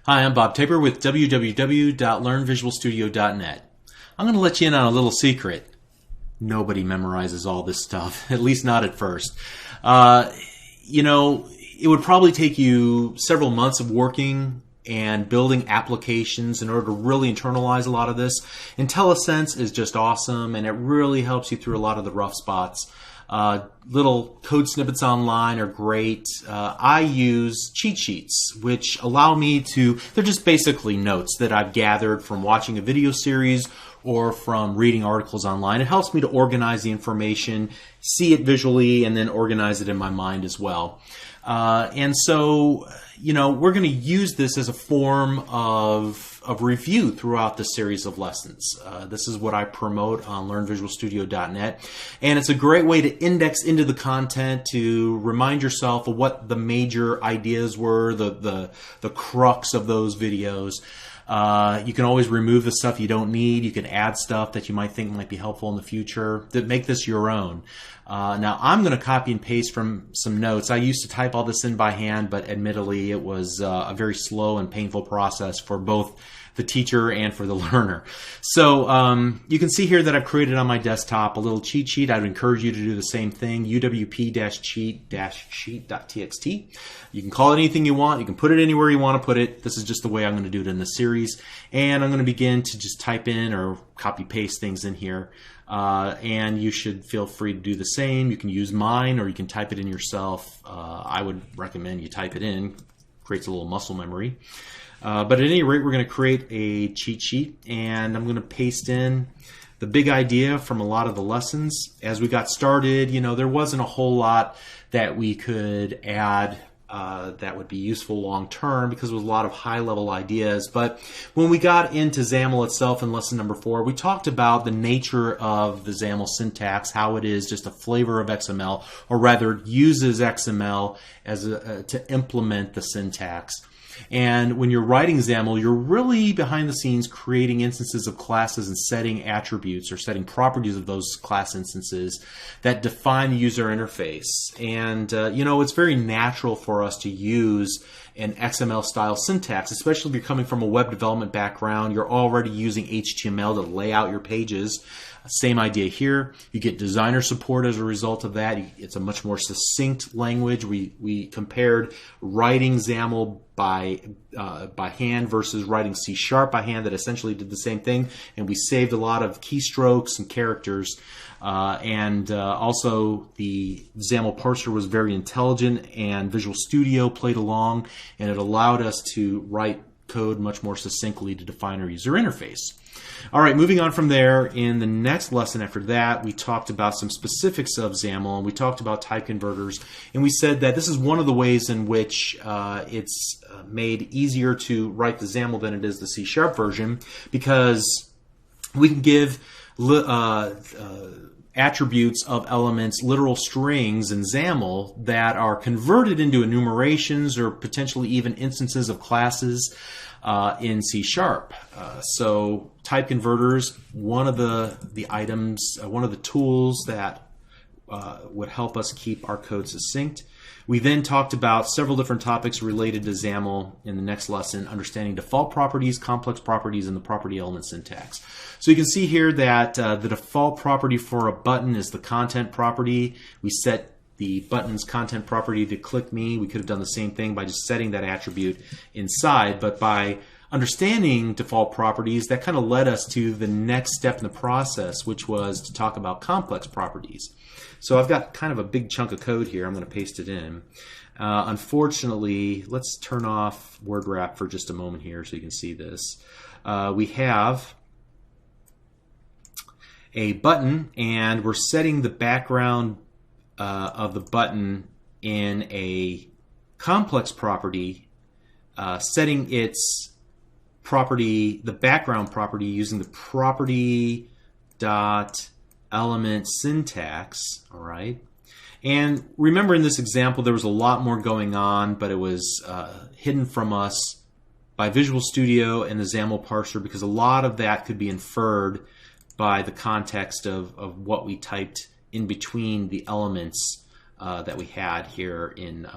Hi, I'm Bob Tabor with www.learnvisualstudio.net. I'm going to let you in on a little secret. Nobody memorizes all this stuff, at least not at first. It would probably take you several months of working and building applications in order to really internalize a lot of this. IntelliSense is just awesome, and it really helps you through a lot of the rough spots. Little code snippets online are great. I use cheat sheets, which allow me to, they're just basically notes that I've gathered from watching a video series or from reading articles online. It helps me to organize the information, see it visually, and then organize it in my mind as well. And so, we're going to use this as a form of review throughout the series of lessons. This is what I promote on learnvisualstudio.net, and it's a great way to index into the content to remind yourself of what the major ideas were, the crux of those videos. You can always remove the stuff you don't need. You can add stuff that you might think might be helpful in the future. To make this your own. Now, I'm going to copy and paste from some notes. I used to type all this in by hand, but admittedly it was a very slow and painful process for both the teacher and for the learner. So you can see here that I've created on my desktop a little cheat sheet. I would encourage you to do the same thing, uwp-cheat-sheet.txt. You can call it anything you want. You can put it anywhere you want to put it. This is just the way I'm going to do it in this series. And I'm going to begin to just type in or copy paste things in here. And you should feel free to do the same. You can use mine or you can type it in yourself. I would recommend you type it in. Creates a little muscle memory. But at any rate, we're going to create a cheat sheet, and I'm going to paste in the big idea from a lot of the lessons. As we got started, there wasn't a whole lot that we could add that would be useful long term because it was a lot of high-level ideas. But when we got into XAML itself in lesson number 4, we talked about the nature of the XAML syntax, how it is just a flavor of XML, or rather uses XML as to implement the syntax. And when you're writing XAML, you're really behind the scenes creating instances of classes and setting attributes or setting properties of those class instances that define the user interface. And, it's very natural for us to use an XML style syntax, especially if you're coming from a web development background. You're already using HTML to lay out your pages. Same idea here. You get designer support as a result of that. It's a much more succinct language. We compared writing XAML by hand versus writing C# by hand that essentially did the same thing, and we saved a lot of keystrokes and characters. Also the XAML parser was very intelligent, and Visual Studio played along, and it allowed us to write code much more succinctly to define our user interface. All right, moving on from there, in the next lesson after that, we talked about some specifics of XAML, and we talked about type converters, and we said that this is one of the ways in which it's made easier to write the XAML than it is the C# version, because we can give attributes of elements, literal strings in XAML that are converted into enumerations or potentially even instances of classes in C#. So type converters, one of the items, one of the tools that would help us keep our code succinct. We then talked about several different topics related to XAML in the next lesson, understanding default properties, complex properties, and the property element syntax. So you can see here that the default property for a button is the content property. We set the button's content property to click me. We could have done the same thing by just setting that attribute inside, but by understanding default properties, that kind of led us to the next step in the process, which was to talk about complex properties. So I've got kind of a big chunk of code here. I'm going to paste it in. Unfortunately, let's turn off word wrap for just a moment here so you can see this. We have a button, and we're setting the background of the button in a complex property, setting its property, the background property, using the property dot element syntax. All right. And remember, in this example, there was a lot more going on, but it was hidden from us by Visual Studio and the XAML parser, because a lot of that could be inferred by the context of what we typed in between the elements that we had here in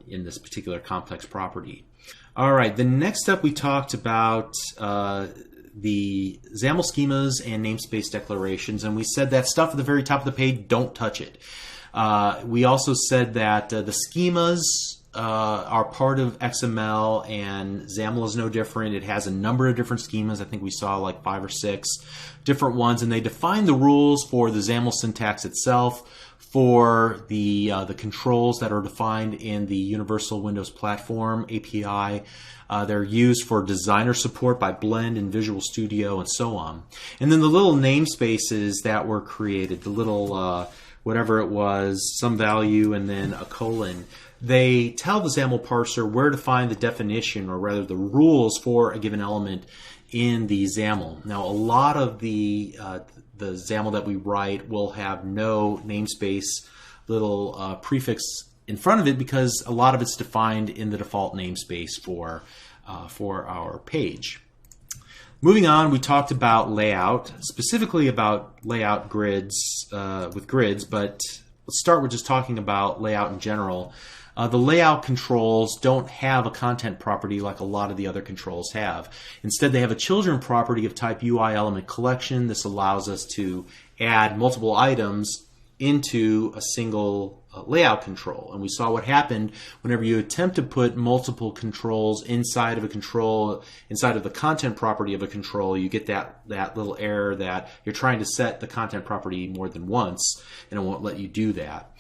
this particular complex property. All right, the next step we talked about the XAML schemas and namespace declarations, and we said that stuff at the very top of the page, don't touch it. We also said that the schemas are part of XML, and XAML is no different. It has a number of different schemas. I think we saw like 5 or 6 different ones, and they define the rules for the XAML syntax itself, for the controls that are defined in the Universal Windows Platform API. They're used for designer support by Blend and Visual Studio and so on. And then the little namespaces that were created, the little whatever it was, some value and then a colon, they tell the XAML parser where to find the definition, or rather the rules for a given element in the XAML. Now, a lot of the XAML that we write will have no namespace little prefix in front of it, because a lot of it's defined in the default namespace for our page. Moving on, we talked about layout, specifically about layout grids with grids, but let's start with just talking about layout in general. The layout controls don't have a content property like a lot of the other controls have. Instead, they have a children property of type UI element collection. This allows us to add multiple items into a single layout control. And we saw what happened whenever you attempt to put multiple controls inside of a control, inside of the content property of a control. You get that little error that you're trying to set the content property more than once, and it won't let you do that.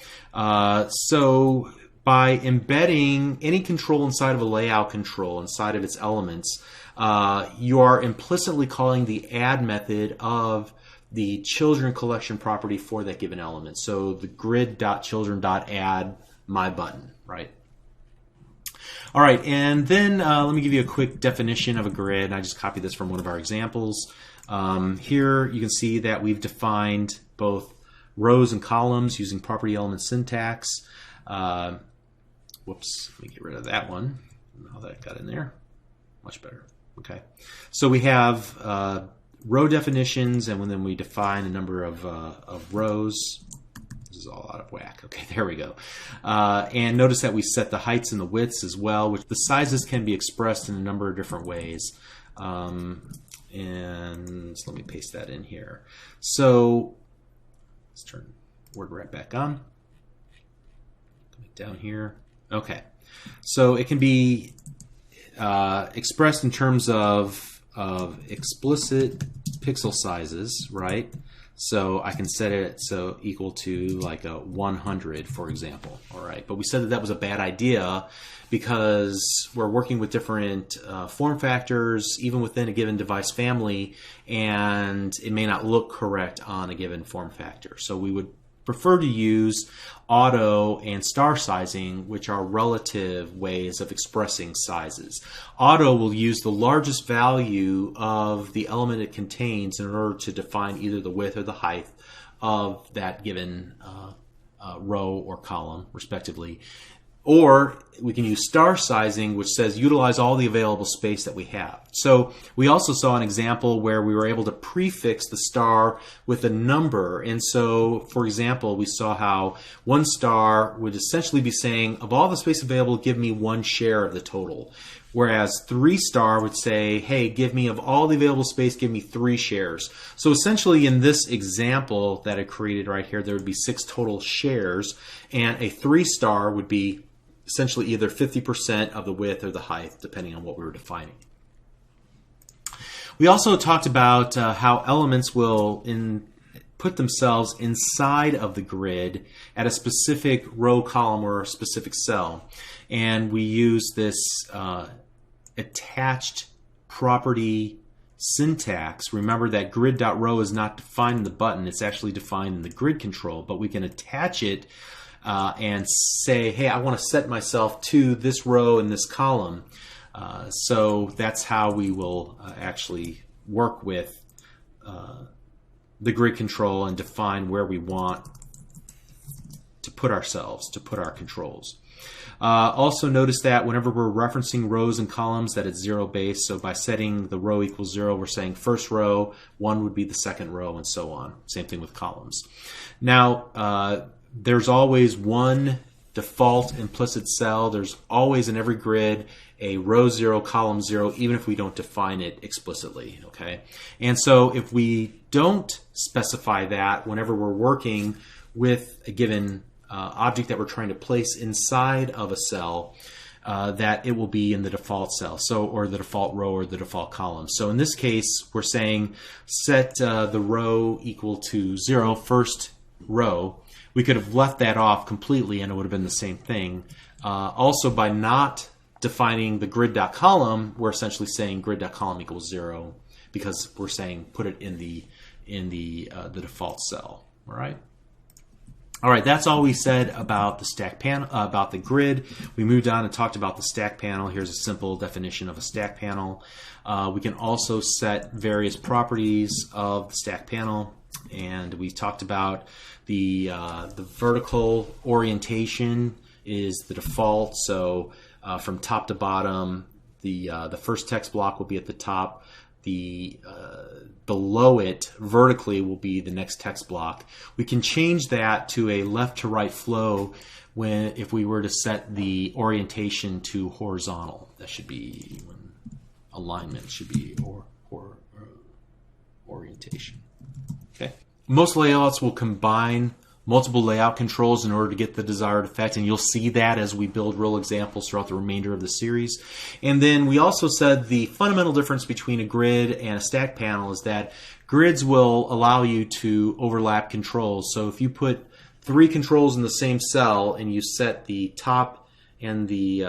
So by embedding any control inside of a layout control, inside of its elements, you are implicitly calling the add method of the children collection property for that given element. So the grid.children.add my button, right? All right, and then let me give you a quick definition of a grid. I just copied this from one of our examples. Here you can see that we've defined both rows and columns using property element syntax. Whoops, let me get rid of that one. How that got in there. Much better. Okay. So we have row definitions, and then we define a number of rows. This is all out of whack. Okay, there we go. And notice that we set the heights and the widths as well, which the sizes can be expressed in a number of different ways. And let me paste that in here. So let's turn WordWrap back on. Down here. Okay, so it can be expressed in terms of explicit pixel sizes, right? So I can set it so equal to like a 100, for example. All right, but we said that that was a bad idea because we're working with different form factors, even within a given device family, and it may not look correct on a given form factor. So we would prefer to use auto and star sizing, which are relative ways of expressing sizes. Auto will use the largest value of the element it contains in order to define either the width or the height of that given row or column, respectively. Or we can use star sizing, which says utilize all the available space that we have. So we also saw an example where we were able to prefix the star with a number. And so, for example, we saw how one star would essentially be saying, of all the space available, give me 1 share of the total. Whereas 3 star would say, hey, give me of all the available space, give me 3 shares. So essentially in this example that I created right here, there would be 6 total shares, and a 3 star would be essentially either 50% of the width or the height, depending on what we were defining. We also talked about how elements will put themselves inside of the grid at a specific row, column, or a specific cell. And we use this attached property syntax. Remember that grid.row is not defined in the button, it's actually defined in the grid control, but we can attach it and say, hey, I want to set myself to this row and this column. So that's how we will actually work with the grid control and define where we want to put ourselves, to put our controls. Also notice that whenever we're referencing rows and columns that it's 0 base, so by setting the row equals 0, we're saying first row, 1 would be the second row, and so on. Same thing with columns. Now, there's always one default implicit cell. There's always in every grid a row 0, column 0, even if we don't define it explicitly. Okay, and so if we don't specify that whenever we're working with a given object that we're trying to place inside of a cell, that it will be in the default cell, so, or the default row or the default column. So in this case, we're saying set the row equal to 0, first row. We could have left that off completely and it would have been the same thing. Also, by not defining the grid.column, we're essentially saying grid.column equals 0 because we're saying put it in the default cell. All right. All right, that's all we said about the stack panel, about the grid. We moved on and talked about the stack panel. Here's a simple definition of a stack panel. We can also set various properties of the stack panel, and we talked about the vertical orientation is the default. So from top to bottom, the first text block will be at the top. The below it vertically will be the next text block. We can change that to a left to right flow if we were to set the orientation to horizontal. That should be alignment should be orientation. Okay. Most layouts will combine multiple layout controls in order to get the desired effect, and you'll see that as we build real examples throughout the remainder of the series. And then we also said the fundamental difference between a grid and a stack panel is that grids will allow you to overlap controls. So if you put 3 controls in the same cell and you set the top and the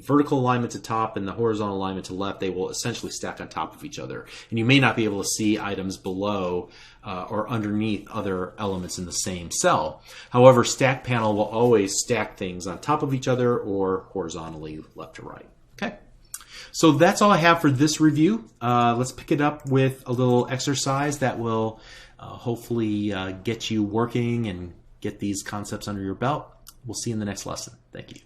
vertical alignment to top and the horizontal alignment to left, they will essentially stack on top of each other. And you may not be able to see items below or underneath other elements in the same cell. However, Stackpanel will always stack things on top of each other or horizontally left to right. Okay. So that's all I have for this review. Let's pick it up with a little exercise that will hopefully get you working and get these concepts under your belt. We'll see you in the next lesson. Thank you.